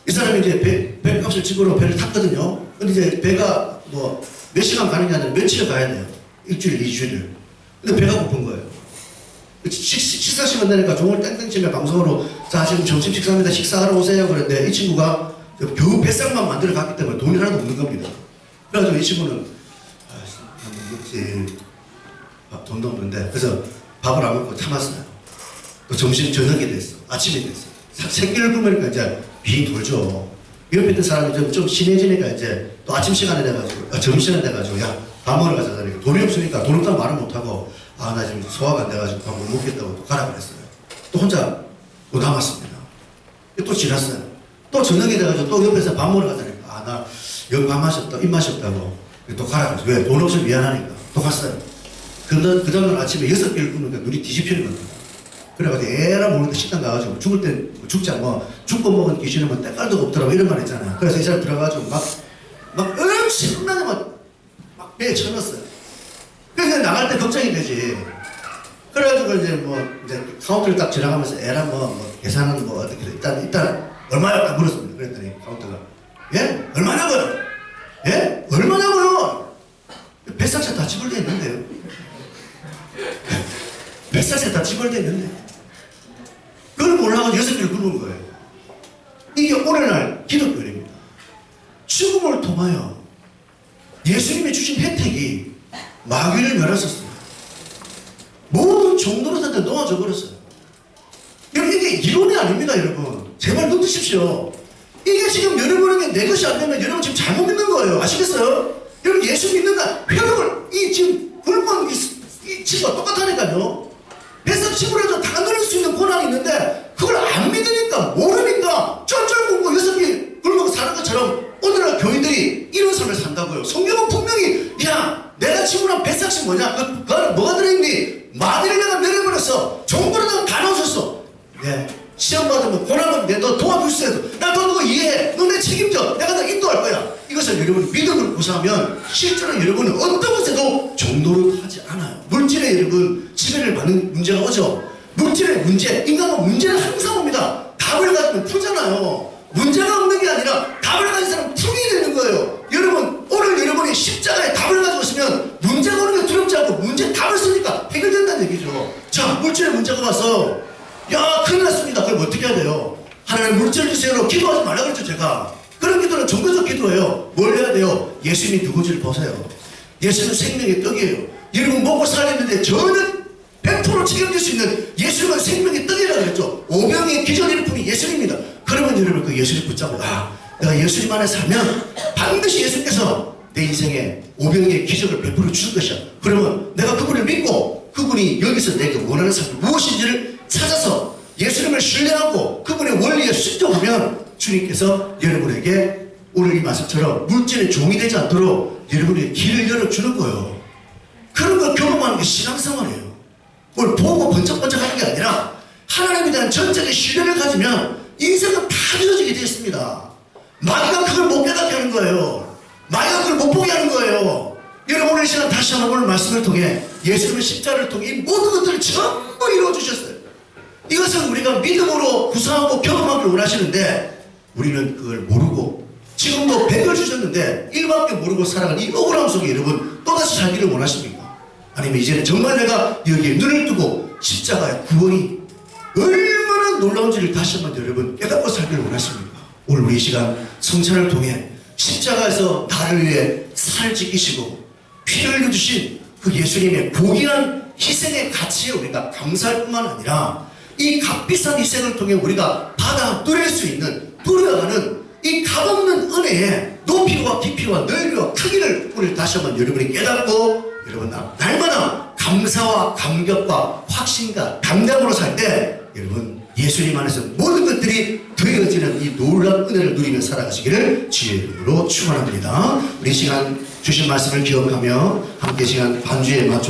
이 사람이 이제 배값을 찍으러 배를 탔거든요. 근데 이제 배가 뭐 몇 시간 가는 게 아니라 며칠 가야 돼요. 일주일, 2주일. 근데 배가 고픈 거예요. 식사 시간 되니까 종을 땡땡 치며 방송으로 자 지금 점심 식사입니다. 식사하러 오세요. 그런데 이 친구가 겨우 뱃살만 만들어 갔기 때문에 돈이 하나도 없는 겁니다. 그래가지고 이 친구는 한번 먹지 돈도 없는데 그래서 밥을 안 먹고 참았어요. 또 점심 저녁이 됐어. 아침이 됐어. 새끼를 굶으니까 이제 빙 돌죠. 옆에 있던 사람이 좀 친해지니까 이제 또 아침 시간에 돼가지고 점심시간에 돼가지고 야 밥 먹으러 가자 하니까 돈이 없으니까 돈 없다고 말을 못하고 아 나 지금 소화가 안 돼가지고 밥 못 먹겠다고 또 가라 그랬어요. 또 혼자 또 남았습니다. 또 지났어요. 또 저녁이 돼가지고 또 옆에서 밥 먹으러 가자니까 아 나 여기 밥맛이 없다 입맛이 없다고 또 가라 그랬어요. 왜? 돈 없으면 미안하니까 또 갔어요. 그 다음날 아침에 6개를 굶으니까 눈이 뒤집히는 겁니다. 그래가지고 에라 모르는데 식당 가가지고 죽을 땐 죽자 뭐 죽고 먹은 귀신은 뭐 때깔도 없더라고 이런 말 있잖아요. 그래서 이 사람 들어가가지고 막 엄청나게 막 배에 쳐넣었어요. 그래서 나갈 때 걱정이 되지. 그래가지고 이제 카운터를 딱 지나가면서 에라 뭐 계산은 뭐 어떻게 일단 얼마야 딱 물었습니다. 그랬더니 카운터가 예? 얼마냐고요? 예? 얼마냐고요? 뱃살차 다 지불돼 있는데요. 뱃살차 다 지불돼 있는데 그걸 몰라가지고 6개를 굶은 거예요. 이게 오늘날 기독교입니다. 죽음을 통하여 예수님이 주신 혜택이 마귀를 멸하셨어요. 모든 종노릇한테 놓아져 버렸어요. 여러분 이게 이론이 아닙니다. 여러분 제발 눈뜨십시오. 이게 지금 여러분에게 내 것이 안 되면 여러분 지금 잘못 믿는 거예요. 아시겠어요? 여러분 예수 믿는다 회복을 이 지금 굶은 이 친구가 똑같다니까요. 뱃살 치부라도 다 늘릴 수 있는 권한이 있는데 그걸 안 믿으니까 모르니까 쩔쩔 굶고 6개 굶고 사는 것처럼 오늘날 교인들이 이런 삶을 산다고요. 성경은 분명히 야 내가 치부란 뱃삭이 뭐냐 그 안에 뭐가 들어있니 마귀를 내가 내려버렸어. 종부를 다 나오셨어. 네. 시험 받으면 고난은 너 도와줄 수 있어. 나 너 그거 이해해. 너 내 책임져. 내가 너 인도할 거야. 이것을 여러분이 믿음을 구사하면 실제로 여러분은 어떤 것에도 종노릇 하지 않아요. 물질에 여러분 지배를 받는 문제가 오죠. 물질의 문제, 인간은 문제는 항상 옵니다. 답을 가지면 풀잖아요. 문제가 없는 게 아니라 답을 가진 사람은 풀이 되는 거예요. 여러분 오늘 여러분이 십자가에 답을 가지고 있으면 문제가 오는 게 두렵지 않고 문제 답을 쓰니까 해결된다는 얘기죠. 자 물질의 문제가 와서 야 큰일 났습니다. 그럼 어떻게 해야 돼요? 하나님 물질 주세요로 기도하지 말라 그랬죠. 제가 그런 기도는 종교적 기도예요. 뭘 해야 돼요? 예수님이 누군지를 보세요. 예수는 생명의 떡이에요. 여러분 먹고 살겠는데 저는 100% 100% 책임질 수 있는 예수님은 생명의 떡이라고 그랬죠. 오병의 기적 일품이 예수님입니다. 그러면 여러분 그 예수님 붙잡고 내가 예수님 안에 살면 반드시 예수님께서 내 인생에 오병의 기적을 베풀어 주실 것이야. 그러면 내가 그분을 믿고 그분이 여기서 내가 원하는 삶이 무엇인지를 찾아서 예수님을 신뢰하고 그분의 원리에 순종하면 주님께서 여러분에게 오늘 이 말씀처럼 물질의 종이 되지 않도록 여러분에게 길을 열어주는 거예요. 그런 걸 경험하는 게 신앙생활이에요. 뭘 보고 번쩍번쩍 하는 게 아니라 하나님에 대한 전적인 신뢰를 가지면 인생은 다 이루어지게 되어 있습니다. 마귀가 그걸 못 깨닫게 하는 거예요. 마귀가 그걸 못 보게 하는 거예요. 여러분 오늘 이 시간 다시 한번 오늘 말씀을 통해 예수님의 십자가를 통해 이 모든 것들을 전부 이루어주셨어요. 이것은 우리가 믿음으로 구사하고 경험하기를 원하시는데 우리는 그걸 모르고 지금도 100을 주셨는데 1밖에 모르고 살아가는 이 억울함 속에 여러분 또다시 살기를 원하십니까? 아니면 이제는 정말 내가 여기에 눈을 뜨고 십자가의 구원이 얼마나 놀라운지를 다시 한번 여러분 깨닫고 살기를 원하십니까? 오늘 우리 이 시간 성찬을 통해 십자가에서 나를 위해 살을 지키시고 피를 흘려주신 그 예수님의 고귀한 희생의 가치에 우리가 감사할 뿐만 아니라 이 값비싼 희생을 통해 우리가 받아 누릴 수 있는 누려가는 이 값없는 은혜의 높이와 깊이와 넓이와 크기를 오늘 다시 한번 여러분이 깨닫고 여러분 날마다 감사와 감격과 확신과 담대함으로 살 때 여러분 예수님 안에서 모든 것들이 되어지는 이 놀라운 은혜를 누리며 살아가시기를 주의 이름으로 축원합니다. 우리 시간 주신 말씀을 기억하며 함께 시간 반주에 맞춰